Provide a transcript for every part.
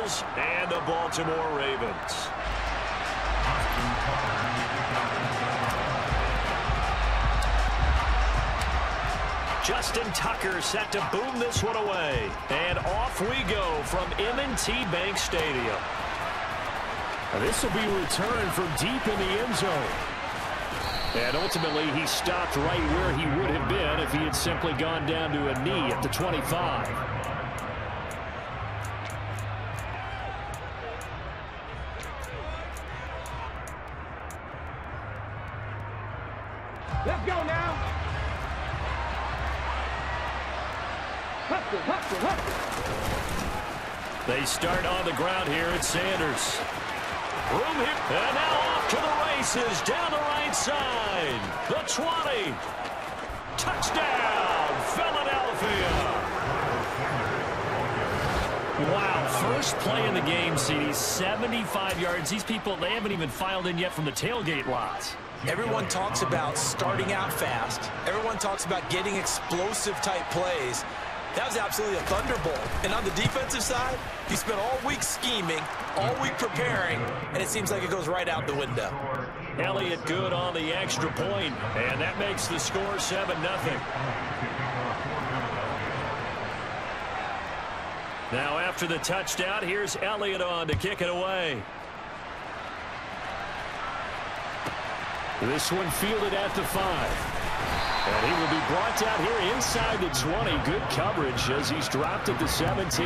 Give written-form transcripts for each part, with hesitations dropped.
Eagles and the Baltimore Ravens. Justin Tucker set to boom this one away. And off we go from M&T Bank Stadium. This will be returned from deep in the end zone. And ultimately, he stopped right where he would have been if he had simply gone down to a knee at the 25. Let's go now. Hustle, hustle, hustle. They start on the ground here at Sanders. Room here. And now off to the races down the right side. The 20. Touchdown, Philadelphia. Wow, first play in the game, CD, 75 yards. These people, they haven't even filed in yet from the tailgate lots. Everyone talks about starting out fast. Everyone talks about getting explosive-type plays. That was absolutely a thunderbolt. And on the defensive side, you spent all week scheming, all week preparing, and it seems like it goes right out the window. Elliott good on the extra point, and that makes the score 7-0. Now after the touchdown, here's Elliott on to kick it away. This one fielded at the 5. And he will be brought down here inside the 20. Good coverage as he's dropped at the 17.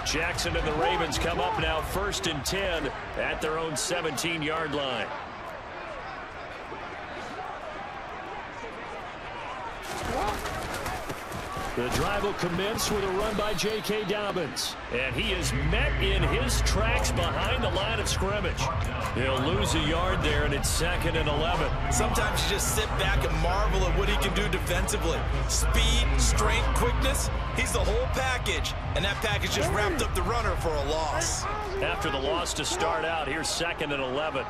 Jackson and the Ravens come up now 1st and 10 at their own 17-yard line. The drive will commence with a run by J.K. Dobbins. And he is met in his tracks behind the line of scrimmage. He'll lose a yard there, and it's 2nd and 11. Sometimes you just sit back and marvel at what he can do defensively. Speed, strength, quickness, he's the whole package. And that package just wrapped up the runner for a loss. After the loss to start out, here's 2nd and 11.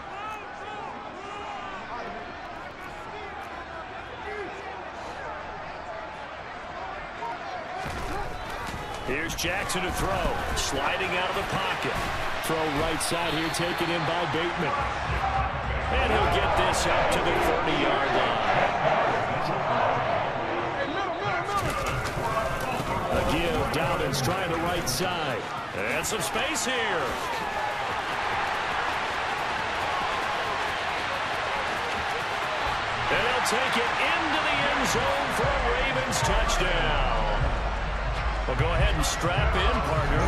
Here's Jackson to throw. Sliding out of the pocket. Throw right side here, taken in by Bateman. And he'll get this up to the 30-yard line. Again, Dobbins trying the right side. And some space here. And he'll take it into the end zone for a Ravens touchdown. Well, go ahead and strap in, partner.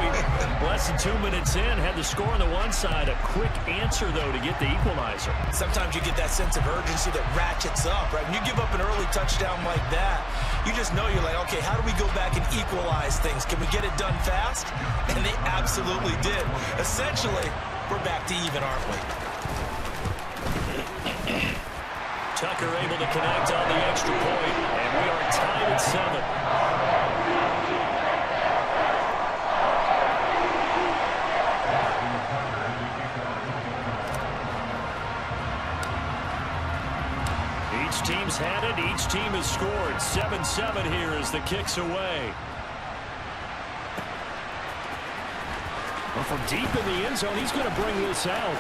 Less than 2 minutes in, had the score on the one side. A quick answer, though, to get the equalizer. Sometimes you get that sense of urgency that ratchets up, right? When you give up an early touchdown like that, you just know you're like, okay, how do we go back and equalize things? Can we get it done fast? And they absolutely did. Essentially, we're back to even, aren't we? Tucker able to connect on the extra point, and we are tied at 7. Each team's had it. Each team has scored. 7-7 here as the kick's away. Well, from deep in the end zone, he's going to bring this out.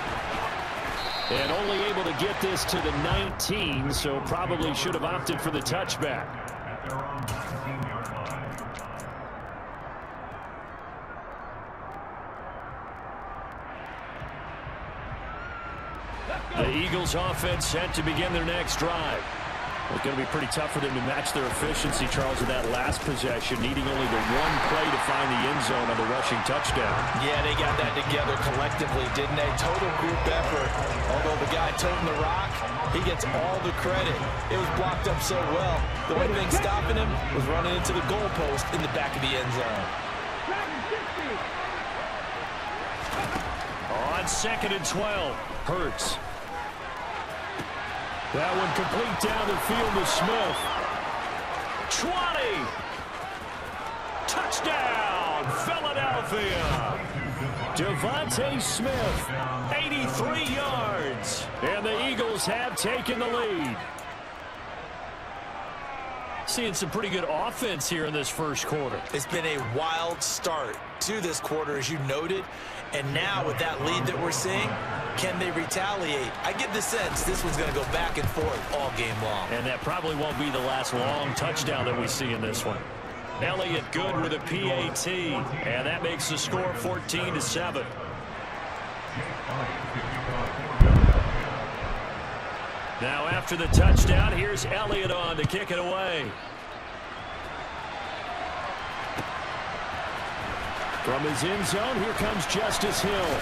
And only able to get this to the 19, so probably should have opted for the touchback. The Eagles offense set to begin their next drive. It's going to be pretty tough for them to match their efficiency, Charles, in that last possession, needing only the one play to find the end zone on the rushing touchdown. Yeah, they got that together collectively, didn't they? Total group effort. Although the guy toting the rock, he gets all the credit. It was blocked up so well. The only thing stopping him was running into the goalpost in the back of the end zone. On 2nd and 12, Hurts. That one complete down the field to Smith. 20. Touchdown, Philadelphia. Devontae Smith, 83 yards. And the Eagles have taken the lead. Seeing some pretty good offense here in this first quarter. It's been a wild start to this quarter, as you noted. And now with that lead that we're seeing, can they retaliate? I get the sense this one's going to go back and forth all game long. And that probably won't be the last long touchdown that we see in this one. Elliott good with a PAT, and that makes the score 14-7. Now after the touchdown, here's Elliott on to kick it away. From his end zone, here comes Justice Hill.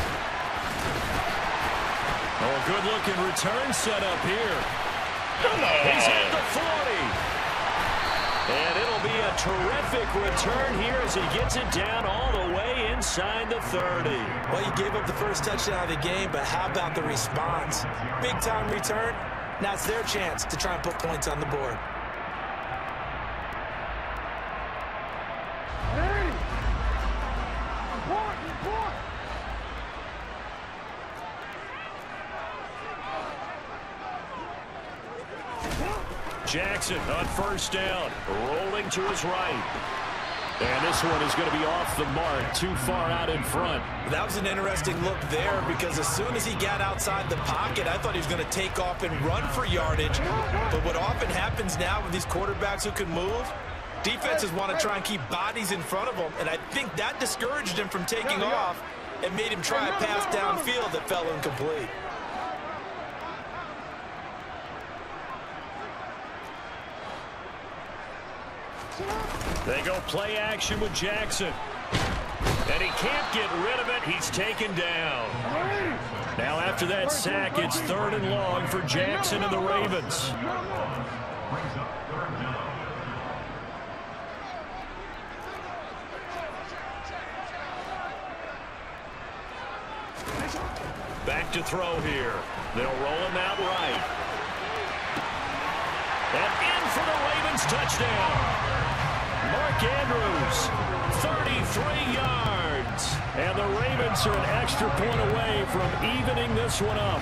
Oh, good-looking return set up here. He's at the 40. And it'll be a terrific return here as he gets it down all the way inside the 30. Well, you gave up the first touchdown of the game, but how about the response? Big-time return. Now it's their chance to try and put points on the board. Jackson on first down, rolling to his right. And this one is going to be off the mark, too far out in front. That was an interesting look there because as soon as he got outside the pocket, I thought he was going to take off and run for yardage. But what often happens now with these quarterbacks who can move, defenses want to try and keep bodies in front of them. And I think that discouraged him from taking off and made him try a pass downfield that fell incomplete. They go play action with Jackson. And he can't get rid of it. He's taken down. Now after that sack, it's 3rd and long for Jackson and the Ravens. Back to throw here. They'll roll him out right. And in for the Ravens touchdown. Mark Andrews, 33 yards. And the Ravens are an extra point away from evening this one up.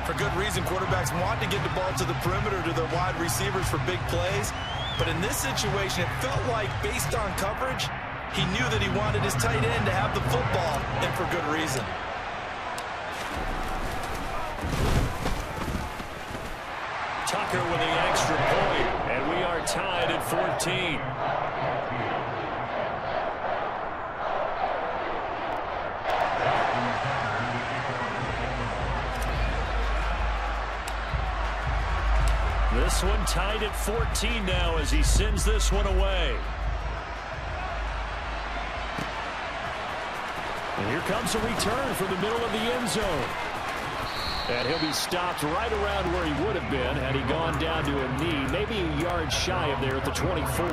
For good reason, quarterbacks want to get the ball to the perimeter to their wide receivers for big plays. But in this situation, it felt like, based on coverage, he knew that he wanted his tight end to have the football, and for good reason. Tucker with the extra point, and we are tied at 14. This one tied at 14 now as he sends this one away. And here comes a return from the middle of the end zone. And he'll be stopped right around where he would have been had he gone down to a knee, maybe a yard shy of there at the 24.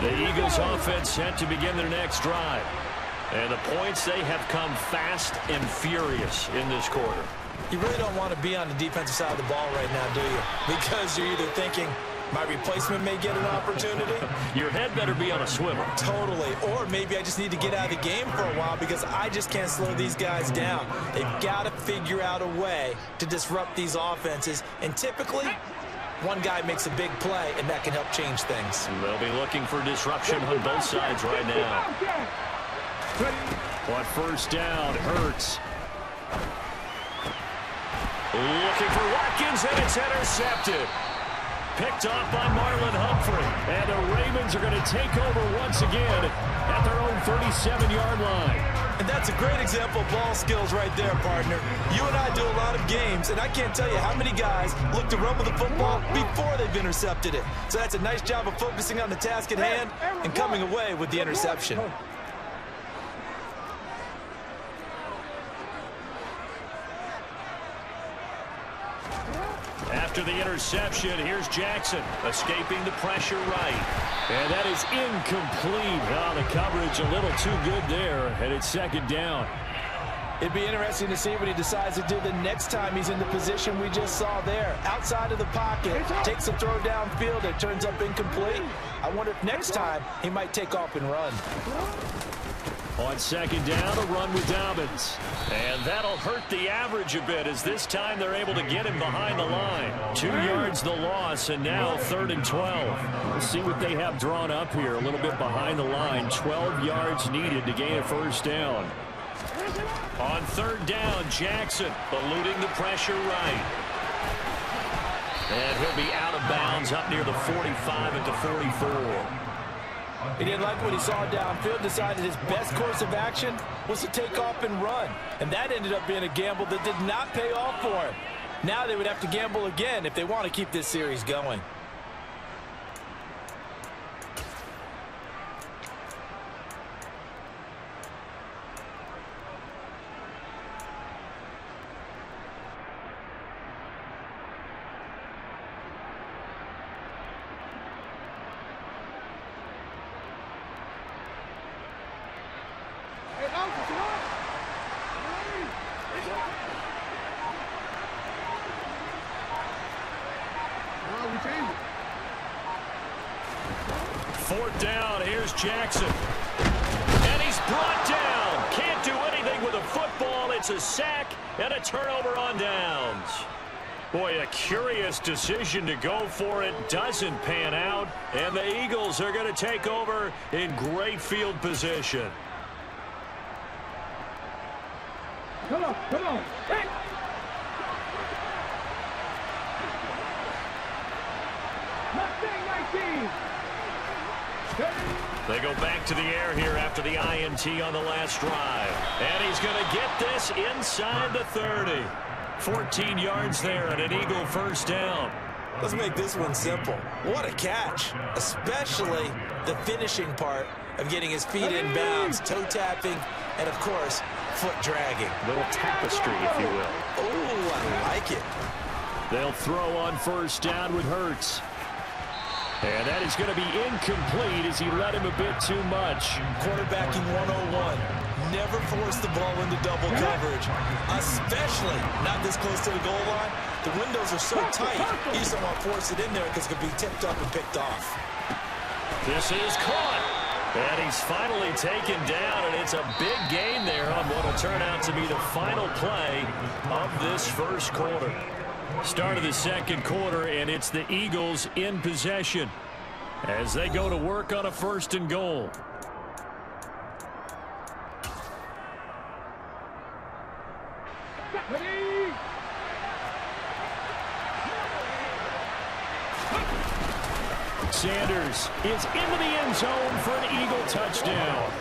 The Eagles offense set to begin their next drive. And the points, they have come fast and furious in this quarter. You really don't want to be on the defensive side of the ball right now, do you? Because you're either thinking, my replacement may get an opportunity. Your head better be on a swivel. Totally. Or maybe I just need to get out of the game for a while because I just can't slow these guys down. They've got to figure out a way to disrupt these offenses. And typically, one guy makes a big play, and that can help change things. They'll be looking for disruption on both sides right now. On first down, Hurts. Looking for Watkins, and it's intercepted. Picked off by Marlon Humphrey. And the Ravens are going to take over once again at their own 37-yard line. And that's a great example of ball skills right there, partner. You and I do a lot of games, and I can't tell you how many guys look to run with the football before they've intercepted it. So that's a nice job of focusing on the task at hand and coming away with the interception. After the interception, here's Jackson escaping the pressure right. And that is incomplete. Oh, the coverage a little too good there, and it's 2nd down. It'd be interesting to see what he decides to do the next time he's in the position we just saw there. Outside of the pocket, takes a throw downfield, it turns up incomplete. I wonder if next time he might take off and run. On second down, a run with Dobbins. And that'll hurt the average a bit as this time they're able to get him behind the line. 2 yards the loss, and now 3rd and 12. We'll see what they have drawn up here. A little bit behind the line. 12 yards needed to gain a first down. On 3rd down, Jackson eluding the pressure right. And he'll be out of bounds up near the 45 at the 44. He didn't like what he saw downfield, decided his best course of action was to take off and run. And that ended up being a gamble that did not pay off for him. Now they would have to gamble again if they want to keep this series going. Fourth down, here's Jackson. And he's brought down. Can't do anything with a football. It's a sack and a turnover on downs. Boy, a curious decision to go for it. Doesn't pan out. And the Eagles are going to take over in great field position. Come on, come on. Hey. They go back to the air here after the INT on the last drive. And he's going to get this inside the 30. 14 yards there and an Eagle first down. Let's make this one simple. What a catch, especially the finishing part of getting his feet in bounds, toe tapping, and of course, foot dragging. Little tapestry, if you will. Oh, I like it. They'll throw on first down with Hurts. And that is going to be incomplete as he led him a bit too much. Quarterbacking 101. Never force the ball into double coverage, especially not this close to the goal line. The windows are so tight, you just don't want to force it in there because it could be tipped up and picked off. This is caught. And he's finally taken down, and it's a big gain there on what will turn out to be the final play of this first quarter. Start of the second quarter, and it's the Eagles in possession as they go to work on a 1st and goal. Sanders is into the end zone for an Eagle touchdown.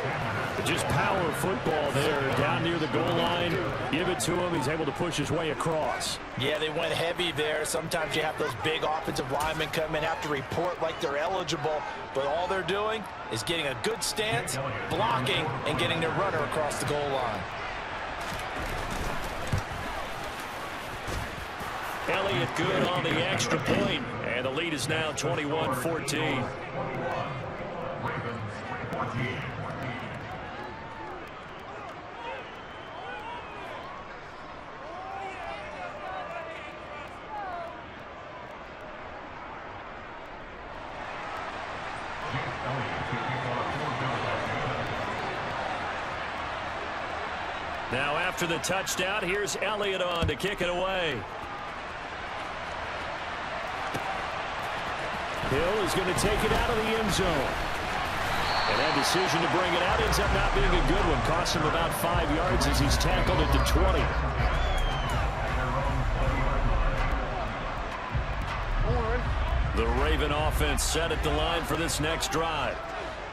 Just power football there down near the goal line. Give it to him. He's able to push his way across. Yeah, they went heavy there. Sometimes you have those big offensive linemen come in, have to report like they're eligible, but all they're doing is getting a good stance, blocking, and getting their runner across the goal line. Elliott good on the extra point, and the lead is now 21-14. Now after the touchdown, here's Elliott on to kick it away. Hill is going to take it out of the end zone. And that decision to bring it out ends up not being a good one. Costs him about 5 yards as he's tackled at the 20. The Raven offense set at the line for this next drive.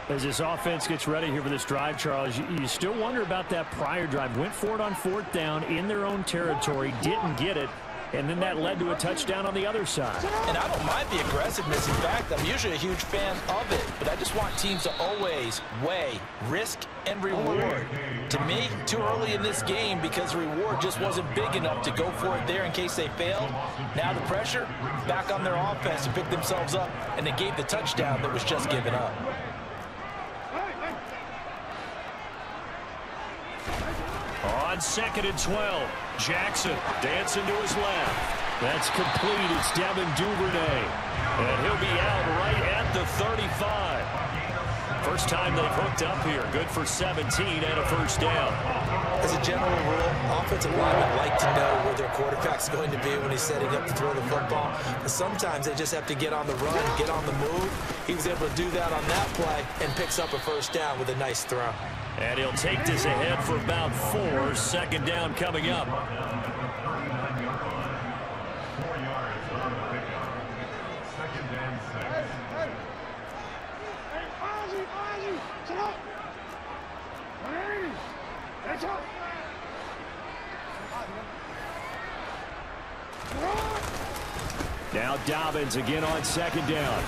As this offense gets ready here for this drive, Charles, you still wonder about that prior drive. Went for it on 4th down in their own territory, didn't get it, and then that led to a touchdown on the other side. And I don't mind the aggressiveness. In fact, I'm usually a huge fan of it, but I just want teams to always weigh risk and reward. To me, too early in this game because the reward just wasn't big enough to go for it there in case they failed. Now the pressure back on their offense to pick themselves up, and they gave the touchdown that was just given up. On 2nd and 12, Jackson dancing to his left. That's complete. It's Devin Duvernay. And he'll be out right at the 35. first time they've hooked up here. Good for 17 and a first down. As a general rule, offensive linemen like to know where their quarterback's going to be when he's setting up to throw the football. But sometimes they just have to get on the run, get on the move. He was able to do that on that play and picks up a first down with a nice throw. And he'll take this ahead for about 4. Second down coming up. Now Dobbins again on second down.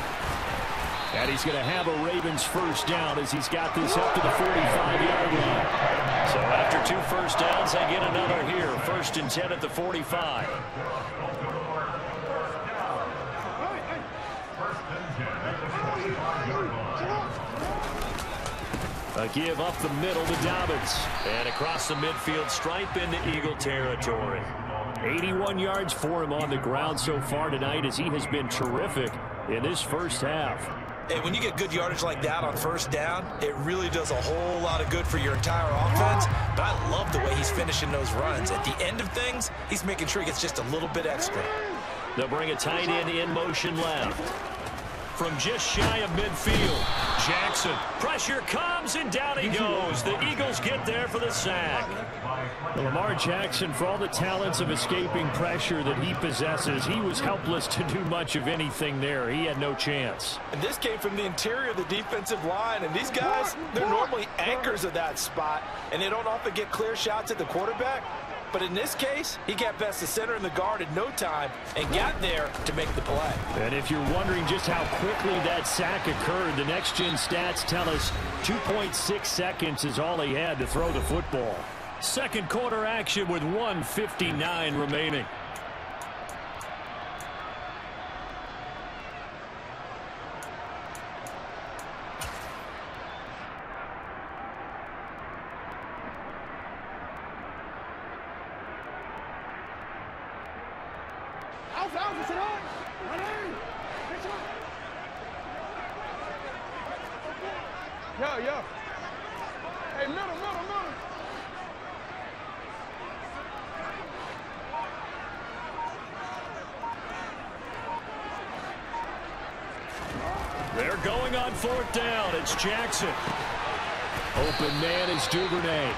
And he's going to have a Ravens first down as he's got this up to the 45-yard line. So after 2 first downs, they get another here. 1st and 10 at the 45. A give up the middle to Dobbins. And across the midfield stripe into Eagle territory. 81 yards for him on the ground so far tonight as he has been terrific in this first half. Hey, when you get good yardage like that on first down, it really does a whole lot of good for your entire offense. But I love the way he's finishing those runs. At the end of things, he's making sure he gets just a little bit extra. They'll bring a tight end in motion left. From just shy of midfield, Jackson. Pressure comes, and down he goes. The Eagles get there for the sack. Well, Lamar Jackson, for all the talents of escaping pressure that he possesses, he was helpless to do much of anything there. He had no chance. And this came from the interior of the defensive line. And these guys, they're normally anchors of that spot, and they don't often get clear shots at the quarterback. But in this case, he got past the center and the guard in no time and got there to make the play. And if you're wondering just how quickly that sack occurred, the next-gen stats tell us 2.6 seconds is all he had to throw the football. Second quarter action with 1:59 remaining. Yo. Hey, middle. They're going on 4th down. It's Jackson. Open man is Duvernay.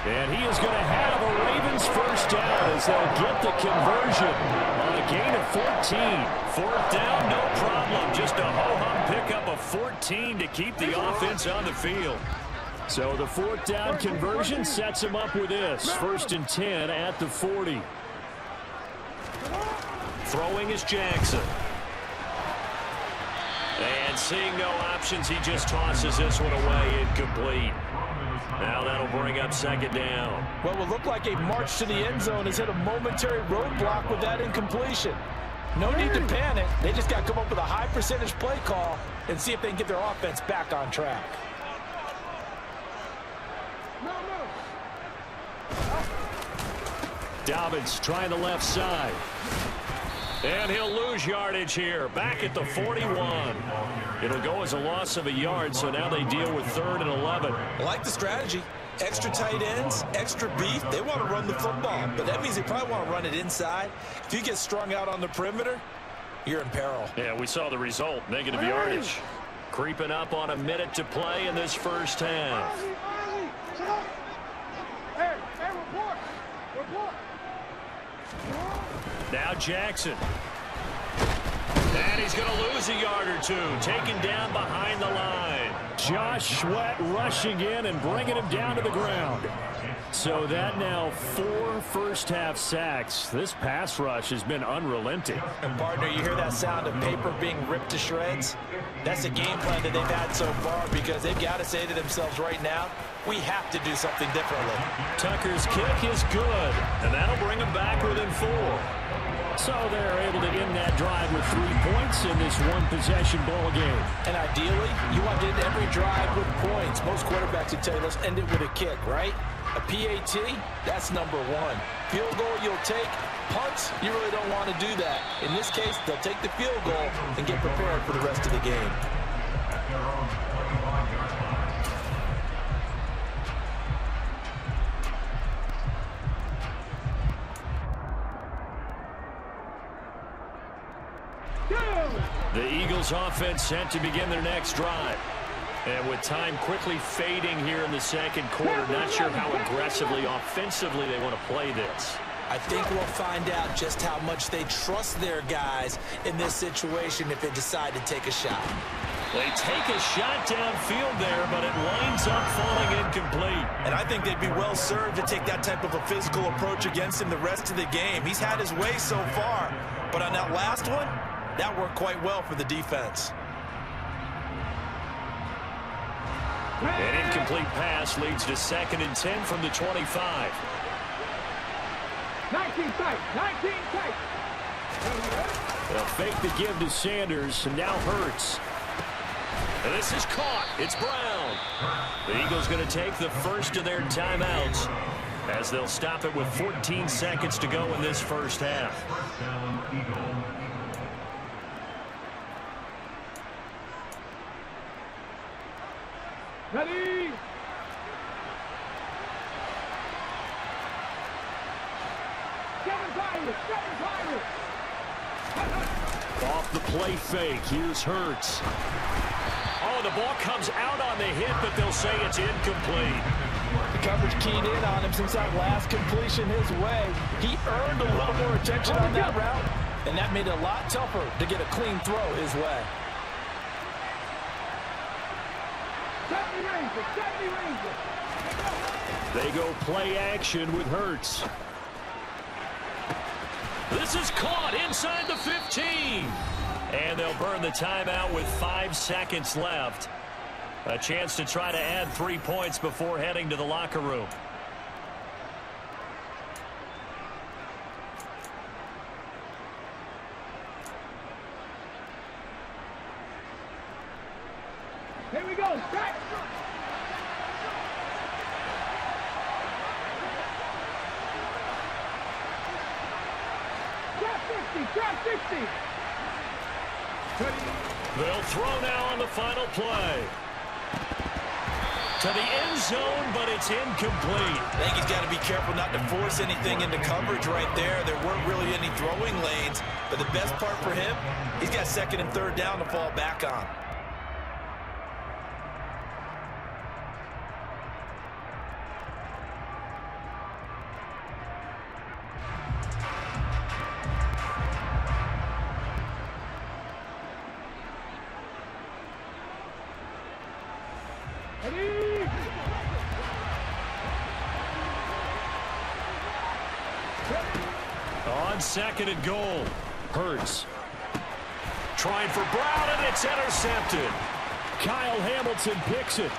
And he is going to have a Ravens first down as they'll get the conversion on a gain of 14. 4th down, no problem. Just a ho-hum pickup of 14 to keep the offense on the field. So the 4th down conversion sets him up with this. 1st and 10 at the 40. Throwing is Jackson. And seeing no options, he just tosses this one away incomplete. Now that'll bring up 2nd down. What will look like a march to the end zone has hit a momentary roadblock with that incompletion. No need to panic. They just got to come up with a high percentage play call and see if they can get their offense back on track. Dobbins trying the left side. And he'll lose yardage here. Back at the 41. It'll go as a loss of a yard, so now they deal with 3rd and 11. I like the strategy. Extra tight ends, extra beef. They want to run the football, but that means they probably want to run it inside. If you get strung out on the perimeter, you're in peril. Yeah, we saw the result. Negative yardage. Creeping up on a minute to play in this first half. Now Jackson. And he's going to lose a yard or two. Taken down behind the line. Josh Sweat rushing in and bringing him down to the ground. So that now 4 first-half sacks. This pass rush has been unrelenting. And, partner, you hear that sound of paper being ripped to shreds? That's a game plan that they've had so far because they've got to say to themselves right now, we have to do something differently. Tucker's kick is good, and that'll bring them back within 4. So they're able to end that drive with 3 points in this one-possession ball game. And ideally, you want to end every drive with points. Most quarterbacks would tell you, let's end it with a kick, right? A PAT, that's number 1. Field goal you'll take. Punts, you really don't want to do that. In this case, they'll take the field goal and get prepared for the rest of the game. Eagles offense set to begin their next drive. And with time quickly fading here in the second quarter, not sure how aggressively, offensively they want to play this. I think we'll find out just how much they trust their guys in this situation if they decide to take a shot. They take a shot downfield there, but it winds up falling incomplete. And I think they'd be well served to take that type of a physical approach against him the rest of the game. He's had his way so far, but on that last one, that worked quite well for the defense. An incomplete pass leads to 2nd and 10 from the 25. 19 tight, 19 tight. They'll fake the give to Sanders, and now Hurts. And this is caught. It's Brown. The Eagles going to take the first of their timeouts as they'll stop it with 14 seconds to go in this first half. Ready? Off the play fake, here's Hurts. Oh, the ball comes out on the hit, but they'll say it's incomplete. The coverage keyed in on him since that last completion his way. He earned a little more attention on that route, and that made it a lot tougher to get a clean throw his way. 70 Rangers, 70 Rangers. They go play action with Hurts. This is caught inside the 15. And they'll burn the timeout with 5 seconds left. A chance to try to add 3 points before heading to the locker room. Here we go, strike. Drop 60. They'll throw now on the final play. To the end zone, but it's incomplete. I think he's got to be careful not to force anything into coverage right there. There weren't really any throwing lanes, but the best part for him, he's got 2nd and 3rd down to fall back on. On 2nd and goal, Hurts. Trying for Brown, and it's intercepted. Kyle Hamilton picks it.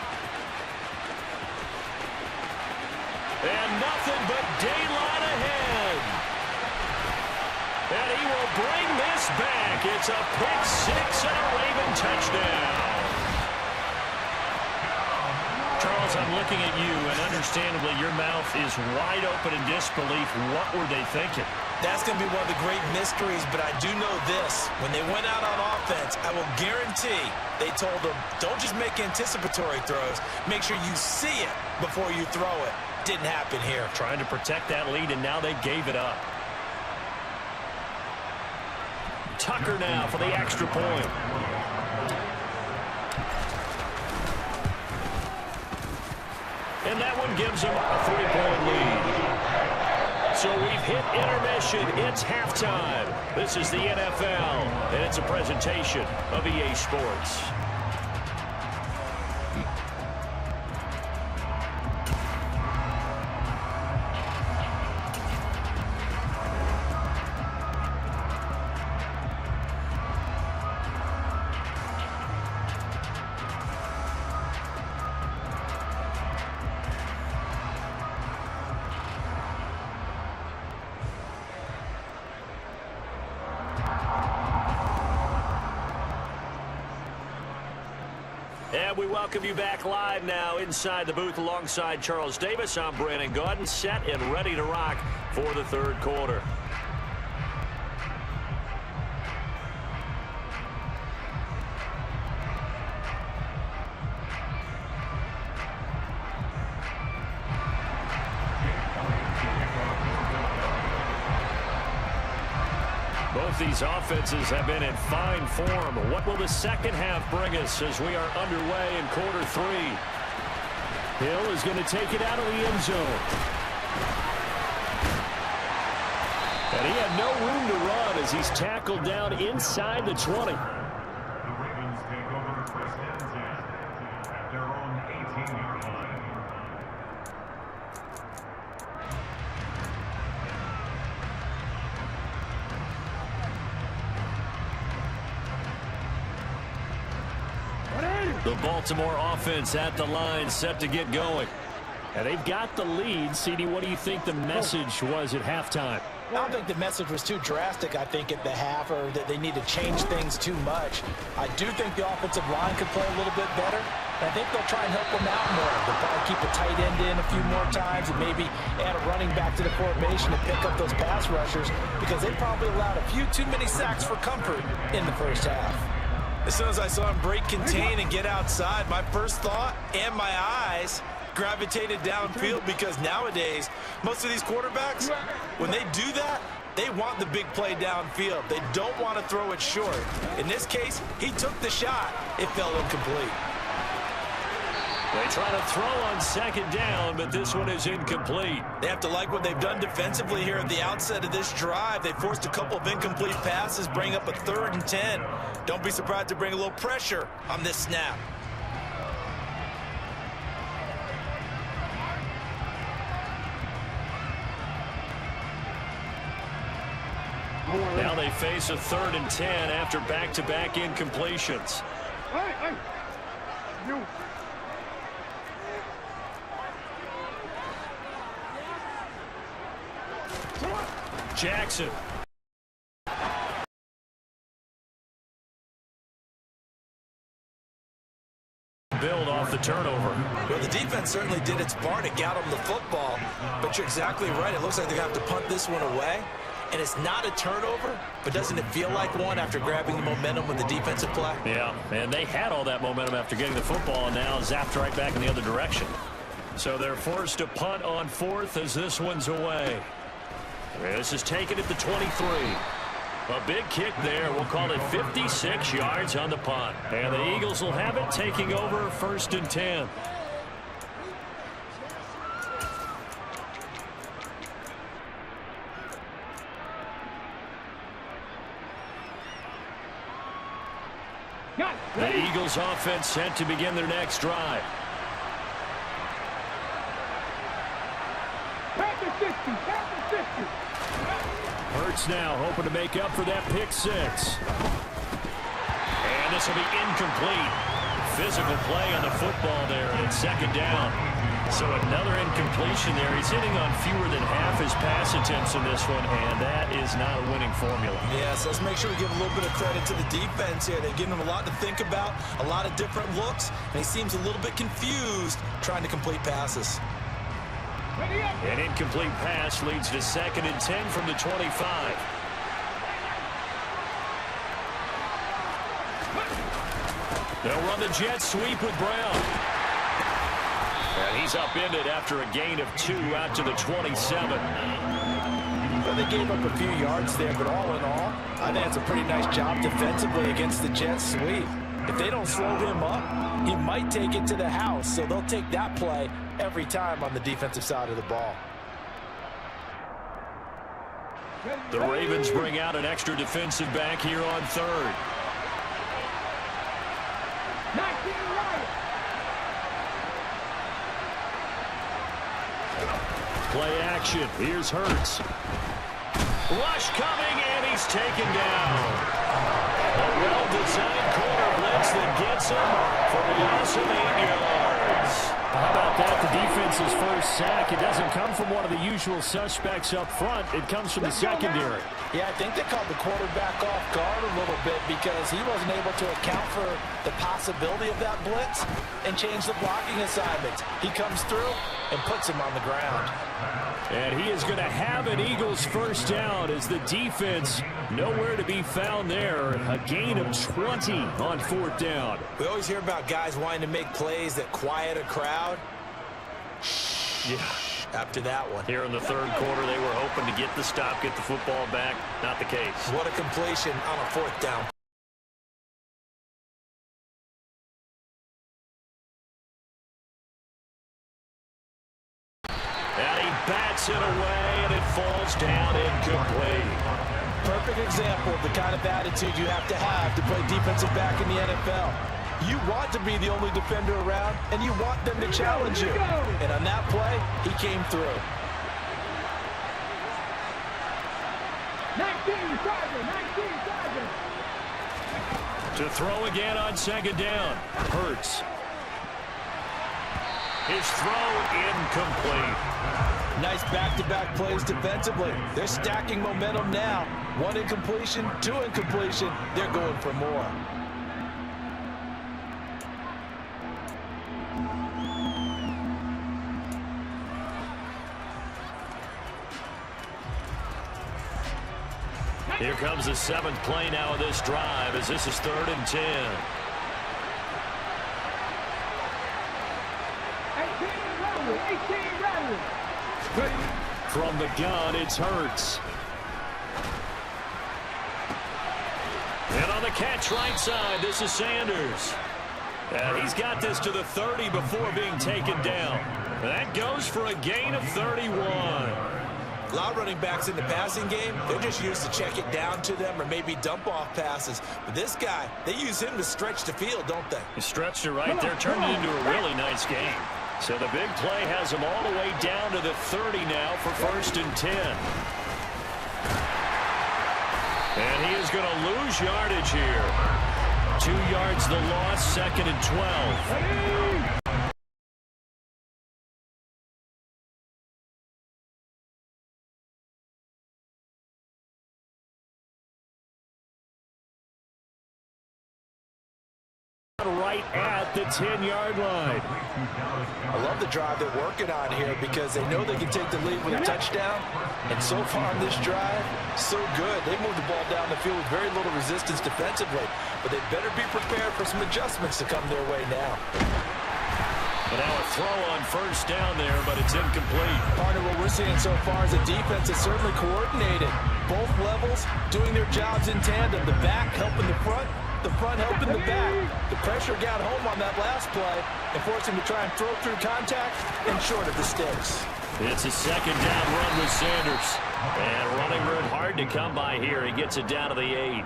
And nothing but daylight ahead. And he will bring this back. It's a pick 6 and a Raven touchdown. Charles, I'm looking at you, and understandably, your mouth is wide open in disbelief. What were they thinking? That's going to be one of the great mysteries, but I do know this. When they went out on offense, I will guarantee they told them, don't just make anticipatory throws. Make sure you see it before you throw it. Didn't happen here. Trying to protect that lead, and now they gave it up. Tucker now for the extra point. And that one gives them a 3-point lead. So we've hit intermission. It's halftime. This is the NFL, and it's a presentation of EA Sports. And we welcome you back live now inside the booth alongside Charles Davis. I'm Brandon Gaudin, set and ready to rock for the third quarter. Both these offenses have been in fine form. What will the second half bring us as we are underway in quarter 3? Hill is going to take it out of the end zone. And he had no room to run as he's tackled down inside the 20. The Baltimore offense at the line, set to get going. And they've got the lead. CD, what do you think the message was at halftime? I don't think the message was too drastic, I think, at the half, or that they need to change things too much. I do think the offensive line could play a little bit better. And I think they'll try and help them out more. They'll probably keep a tight end in a few more times and maybe add a running back to the formation to pick up those pass rushers, because they probably allowed a few too many sacks for comfort in the first half. As soon as I saw him break contain and get outside, my first thought and my eyes gravitated downfield, because nowadays, most of these quarterbacks, when they do that, they want the big play downfield. They don't want to throw it short. In this case, he took the shot. It fell incomplete. They try to throw on second down, but this one is incomplete. They have to like what they've done defensively here at the outset of this drive. They forced a couple of incomplete passes, bring up a 3rd and 10. Don't be surprised to bring a little pressure on this snap. Now they face a 3rd and 10 after back-to-back incompletions. Hey, you. Jackson. Build off the turnover. Well, the defense certainly did its part to get them the football, but you're exactly right. It looks like they're going to have to punt this one away, and it's not a turnover, but doesn't it feel like one after grabbing the momentum with the defensive play? Yeah, and they had all that momentum after getting the football, and now zapped right back in the other direction. So they're forced to punt on 4th as this one's away. This is taken at the 23. A big kick there. We'll call it 56 yards on the punt. And the Eagles will have it, taking over 1st and 10. The Eagles offense set to begin their next drive. Hurts now, hoping to make up for that pick 6. And this will be incomplete. Physical play on the football there, and it's 2nd down. So another incompletion there. He's hitting on fewer than half his pass attempts in this one, and that is not a winning formula. Yeah, so let's make sure we give a little bit of credit to the defense here. They've given him a lot to think about, a lot of different looks, and he seems a little bit confused trying to complete passes. An incomplete pass leads to 2nd and 10 from the 25. They'll run the jet sweep with Brown. And he's upended after a gain of 2 out to the 27. Well, they gave up a few yards there, but all in all, I think it's a pretty nice job defensively against the jet sweep. If they don't slow him up, he might take it to the house, so they'll take that play every time on the defensive side of the ball. The Ravens bring out an extra defensive back here on 3rd. Play action. Here's Hurts. Rush coming, and he's taken down. A well-designed corner blitz that gets him for a loss of 8 yards. How about that? The defense's first sack. It doesn't come from one of the usual suspects up front. It comes from the secondary. Yeah, I think they caught the quarterback off guard a little bit because he wasn't able to account for the possibility of that blitz and change the blocking assignments. He comes through and puts him on the ground. And he is going to have an Eagles first down as the defense nowhere to be found there. A gain of 20 on 4th down. We always hear about guys wanting to make plays that quiet a crowd. Yeah. after that one. Here in the third quarter, they were hoping to get the stop, get the football back. Not the case. What a completion on a fourth down. And he bats it away, and it falls down incomplete. Perfect example of the kind of attitude you have to play defensive back in the NFL. You want to be the only defender around, and you want them to challenge you. And on that play, he came through. 19 seconds. To throw again on second down. Hurts. His throw incomplete. Nice back-to-back plays defensively. They're stacking momentum now. 1 incompletion, 2 incompletion. They're going for more. Here comes the 7th play now of this drive as this is 3rd and 10. 18 rattle. From the gun, it's Hurts. And on the catch right side, this is Sanders. And he's got this to the 30 before being taken down. That goes for a gain of 31. A lot of running backs in the passing game, they're just used to check it down to them or maybe dump off passes. But this guy, they use him to stretch the field, don't they? He stretched it right there, turned it into a really nice game. So the big play has him all the way down to the 30 now for 1st and 10. And he is going to lose yardage here. 2 yards the loss, 2nd and 12. Right at the 10-yard line. I love the drive they're working on here because they know they can take the lead with a touchdown. And so far in this drive, so good. They moved the ball down the field with very little resistance defensively. But they better be prepared for some adjustments to come their way now. But now a throw on 1st down there, but it's incomplete. Partner, what we're seeing so far is a defense that's certainly coordinated. Both levels doing their jobs in tandem. The back helping the front helping the back. The pressure got home on that last play and forced him to try and throw through contact and short of the sticks. It's a 2nd down run with Sanders. And running room hard to come by here. He gets it down to the 8.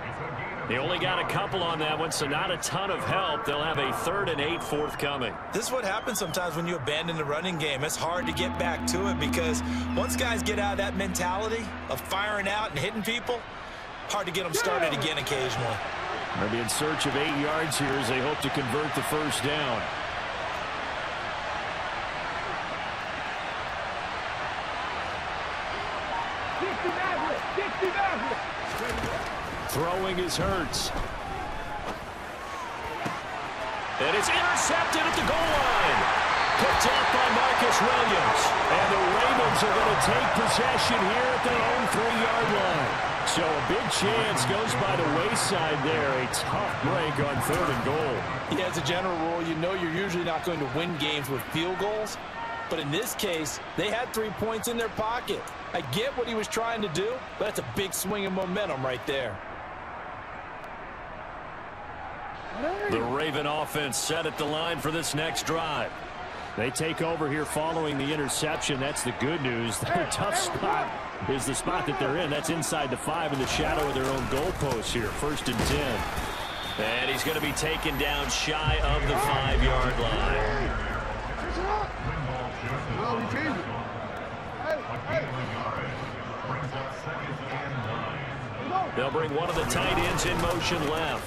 They only got a couple on that one, so not a ton of help. They'll have a 3rd and 8 forthcoming. This is what happens sometimes when you abandon the running game. It's hard to get back to it because once guys get out of that mentality of firing out and hitting people, hard to get them started again occasionally. They'll be in search of 8 yards here as they hope to convert the 1st down. Throwing is Hurts. And it's intercepted at the goal line. Picked up by Marcus Williams. And the Ravens are going to take possession here at their own 3-yard line. So a big chance goes by the wayside there. A tough break on 3rd and goal. Yeah, as a general rule, you know you're usually not going to win games with field goals. But in this case, they had 3 points in their pocket. I get what he was trying to do, but that's a big swing of momentum right there. The Raven offense set at the line for this next drive. They take over here following the interception. That's the good news. Their tough spot is the spot that they're in. That's inside the 5 in the shadow of their own goalpost here. 1st and 10. And he's going to be taken down shy of the 5-yard line. They'll bring one of the tight ends in motion left.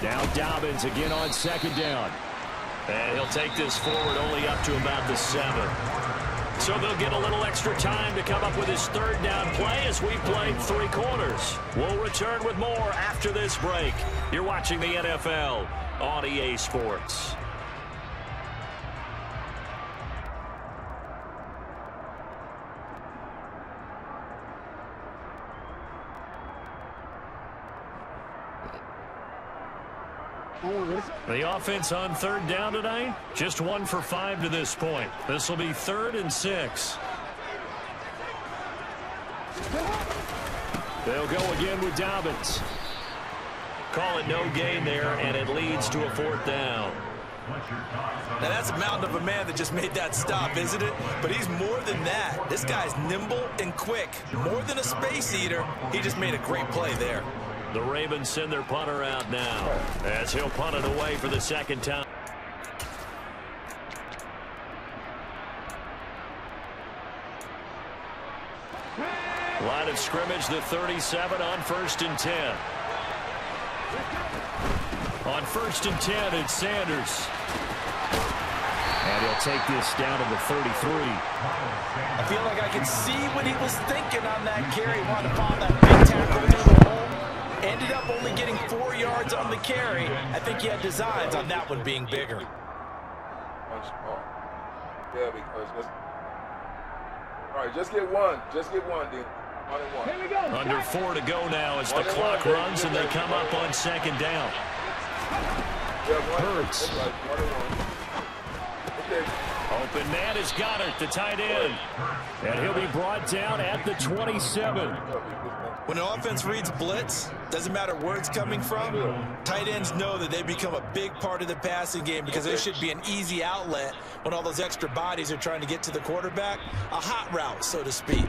Now Dobbins again on 2nd down. And he'll take this forward only up to about the 7. So they'll get a little extra time to come up with his 3rd down play as we played 3 quarters. We'll return with more after this break. You're watching the NFL on EA Sports. The offense on 3rd down tonight, just 1 for 5 to this point. This will be 3rd and 6. They'll go again with Dobbins. Call it no gain there, and it leads to a 4th down. Now, that's a mountain of a man that just made that stop, isn't it? But he's more than that. This guy's nimble and quick. More than a space eater. He just made a great play there. The Ravens send their punter out now as he'll punt it away for the 2nd time. Line of scrimmage, the 37 on 1st and 10. On 1st and 10, it's Sanders. And he'll take this down to the 33. I feel like I can see what he was thinking on that carry. Wanted to follow that big tackle through the hole. Ended up only getting 4 yards on the carry. I think he had designs on that one being bigger. Yeah, because all right, just get one. Just get one, dude. Here we go. Under 4 to go now as the clock runs and they come up on 2nd down. Hurts. Open man is Goddard, the tight end. And he'll be brought down at the 27. When an offense reads blitz, doesn't matter where it's coming from, tight ends know that they become a big part of the passing game because there should be an easy outlet when all those extra bodies are trying to get to the quarterback. A hot route, so to speak.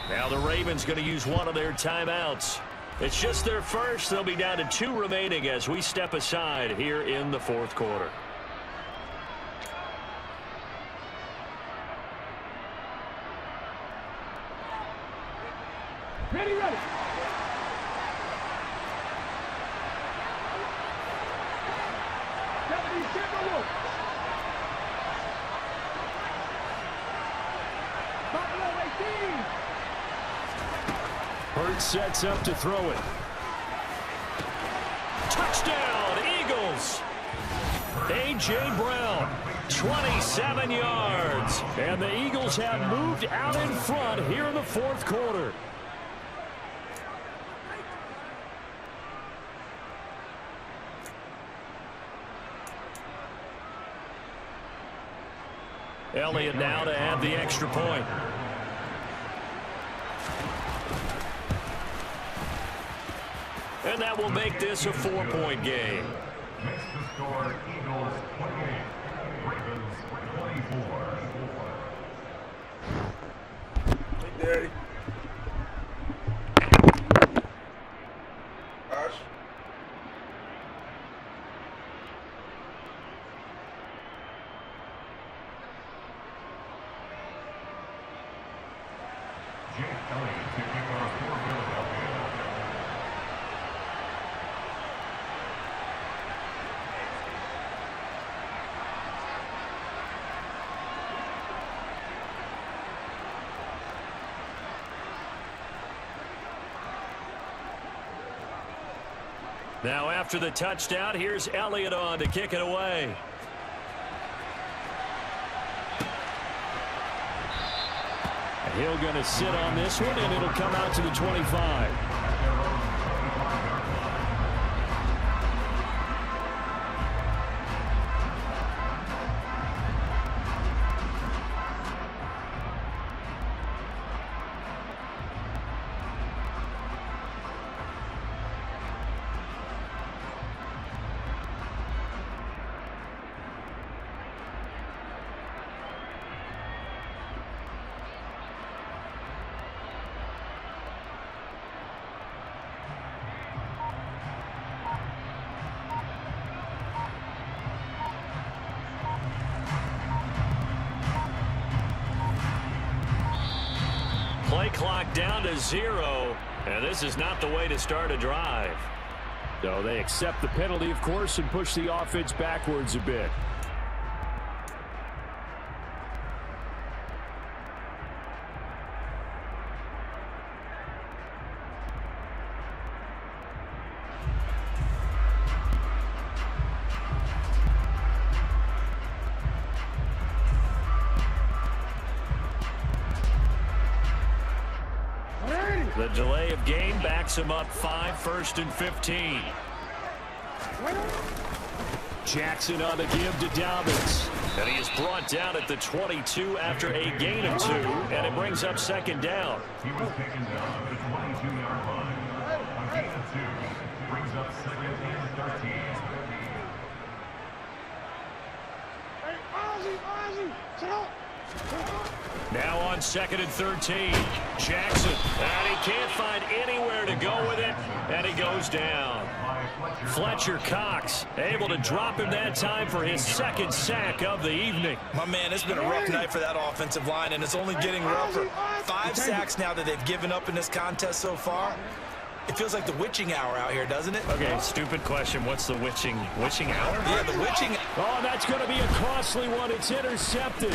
Now the Ravens going to use one of their timeouts. It's just their first. They'll be down to 2 remaining as we step aside here in the 4th quarter. Ready, ready. Hurts sets up to throw it. Touchdown, Eagles. A.J. Brown, 27 yards. And the Eagles have moved out in front here in the 4th quarter. Elliott now to add the extra point. And that will make this a 4-point game. Makes the score Eagles 28, Ravens 24. Hey, Daddy. Gosh. Jake Elliott to kick off for Philadelphia. Now after the touchdown, here's Elliott on to kick it away. Hill going to sit on this one, and it'll come out to the 25. Play clock down to 0, and this is not the way to start a drive. So they accept the penalty, of course, and push the offense backwards a bit. The delay of game backs him up 5, 1st and 15. Jackson on the give to Dobbins. And he is brought down at the 22 after a gain of 2, and it brings up second down. He was taken down at the 22-yard line. A gain of 2 brings up second and 13. Now on second and 13, Jackson, and he can't find anywhere to go with it, and he goes down. Fletcher Cox able to drop him that time for his second sack of the evening. My man, it's been a rough night for that offensive line, and it's only getting rougher. 5 sacks now that they've given up in this contest so far. It feels like the witching hour out here, doesn't it? Okay, stupid question. What's the witching hour? Yeah, the witching. Oh, that's going to be a costly one. It's intercepted.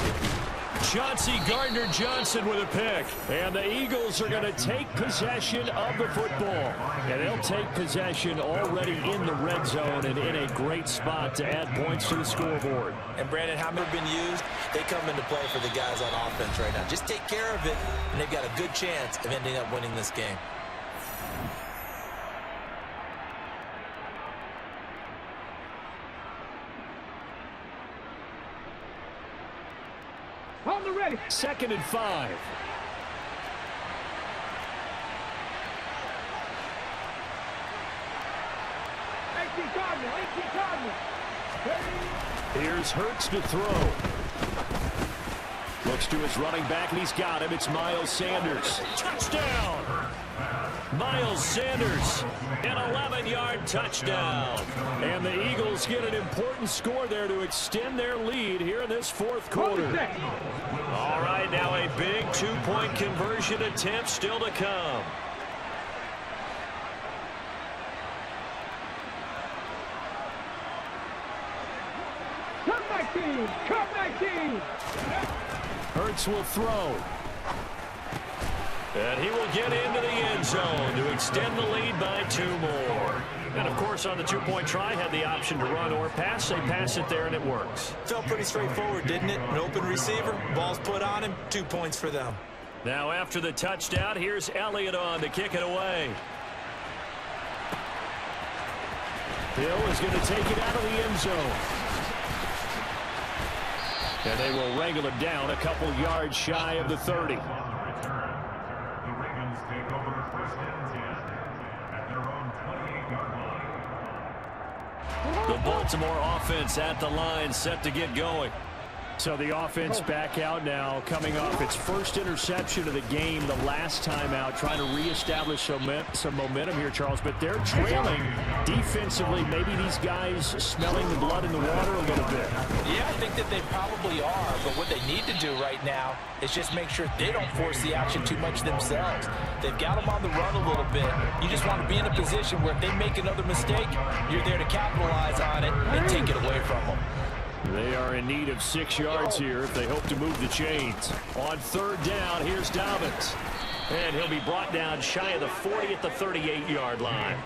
Chauncey Gardner-Johnson with a pick. And the Eagles are going to take possession of the football. And they'll take possession already in the red zone and in a great spot to add points to the scoreboard. And Brandon, how many have been used? They come into play for the guys on offense right now. Just take care of it, and they've got a good chance of ending up winning this game. On the ready. Second and 5. Here's Hurts to throw. Looks to his running back, and he's got him. It's Miles Sanders. Touchdown! Miles Sanders, an 11-yard touchdown. And the Eagles get an important score there to extend their lead here in this fourth quarter. All right, now a big 2-point conversion attempt still to come. Come back, team! Come back, team! Hurts will throw. And he will get into the end zone to extend the lead by 2 more. And, of course, on the 2-point try, had the option to run or pass. They pass it there, and it works. Felt pretty straightforward, didn't it? An open receiver, ball's put on him, 2 points for them. Now, after the touchdown, here's Elliott on to kick it away. Hill is going to take it out of the end zone. And they will wrangle him down a couple yards shy of the 30. Take over first and 10 at their own 28-yard line. The Baltimore offense at the line, set to get going. So the offense back out now, coming off its first interception of the game the last time out, trying to reestablish some momentum here, Charles. But they're trailing defensively. Maybe these guys smelling the blood in the water a little bit. Yeah, I think that they probably are. But what they need to do right now is just make sure they don't force the action too much themselves. They've got them on the run a little bit. You just want to be in a position where if they make another mistake, you're there to capitalize on it and take it away from them. They are in need of 6 yards here if they hope to move the chains. On third down, here's Dobbins. And he'll be brought down shy of the 40 at the 38-yard line.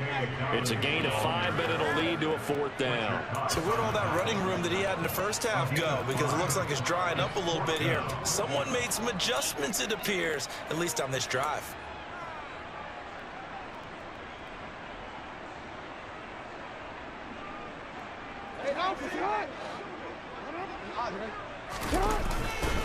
It's a gain of 5, but it'll lead to a 4th down. So where'd all that running room that he had in the first half go? Because it looks like it's drying up a little bit here. Someone made some adjustments, it appears, at least on this drive.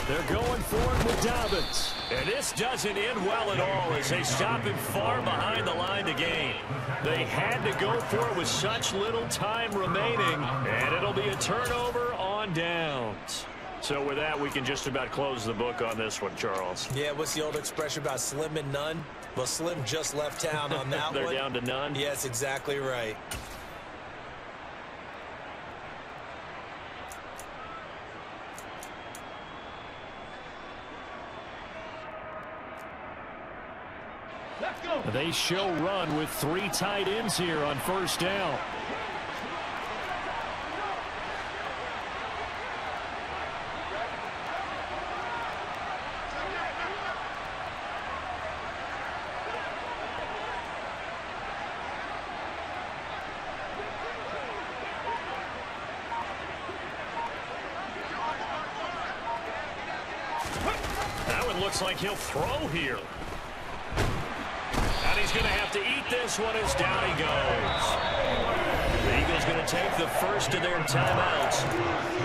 They're going for it with Dobbins. And this doesn't end well at all as they stop him far behind the line to gain. They had to go for it with such little time remaining, and it'll be a turnover on downs. So with that, we can just about close the book on this one, Charles. Yeah, what's the old expression about slim and none? Well, Slim just left town on that They're one. down to none? Yes, exactly right. They show run with 3 tight ends here on first down. That one looks like he'll throw here. And he's going to have to eat this one as down he goes. The Eagles is going to take the first of their timeouts.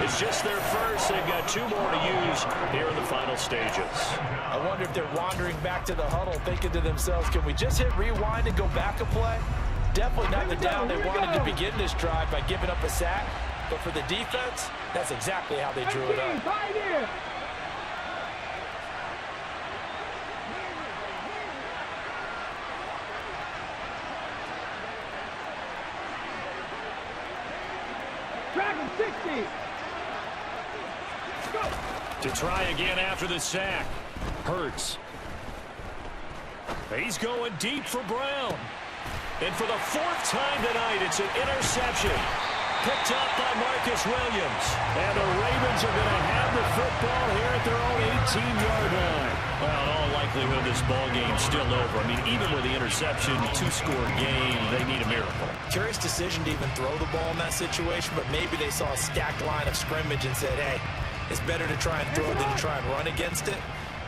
It's just their first. They've got 2 more to use here in the final stages. I wonder if they're wandering back to the huddle thinking to themselves, can we just hit rewind and go back a play? Definitely not the down they wanted to begin this drive by giving up a sack. But for the defense, that's exactly how they drew it up. Dragon 60. Go. To try again after the sack. Hurts. He's going deep for Brown. And for the 4th time tonight, it's an interception. Picked up by Marcus Williams. And the Ravens are going to have the football here at their own 18-yard line. Well, in all likelihood, this ball game's still over. I mean, even with the interception, 2-score game, they need a miracle. Curious decision to even throw the ball in that situation, but maybe they saw a stacked line of scrimmage and said, hey, it's better to try and throw than to try and run against it.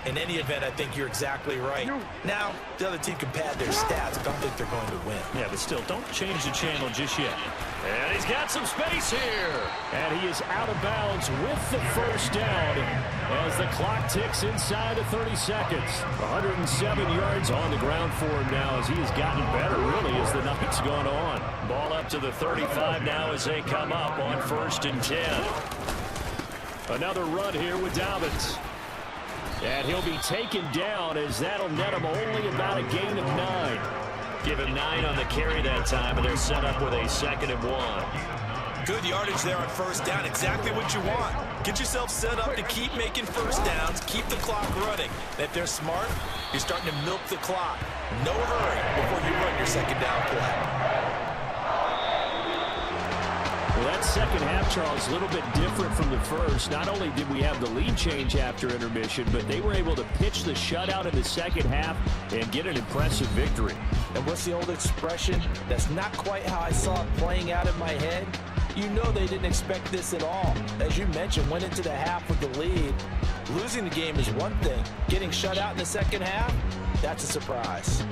In any event, I think you're exactly right. Now, the other team can pad their stats. I don't think they're going to win. Yeah, but still, don't change the channel just yet. And he's got some space here. And he is out of bounds with the first down as the clock ticks inside of 30 seconds. 107 yards on the ground for him now as he has gotten better, really, as the night's gone on. Ball up to the 35 now as they come up on 1st and 10. Another run here with Dobbins. And he'll be taken down as that'll net him only about a gain of 9. Give him 9 on the carry that time, and they're set up with a 2nd and 1. Good yardage there on 1st down. Exactly what you want. Get yourself set up to keep making 1st downs, keep the clock running. And if they're smart, you're starting to milk the clock. No hurry before you run your 2nd down play. Well, that second half, Charles, a little bit different from the first. Not only did we have the lead change after intermission, but they were able to pitch the shutout in the second half and get an impressive victory. And what's the old expression? That's not quite how I saw it playing out in my head. You know they didn't expect this at all. As you mentioned, went into the half with the lead. Losing the game is one thing. Getting shut out in the second half, that's a surprise.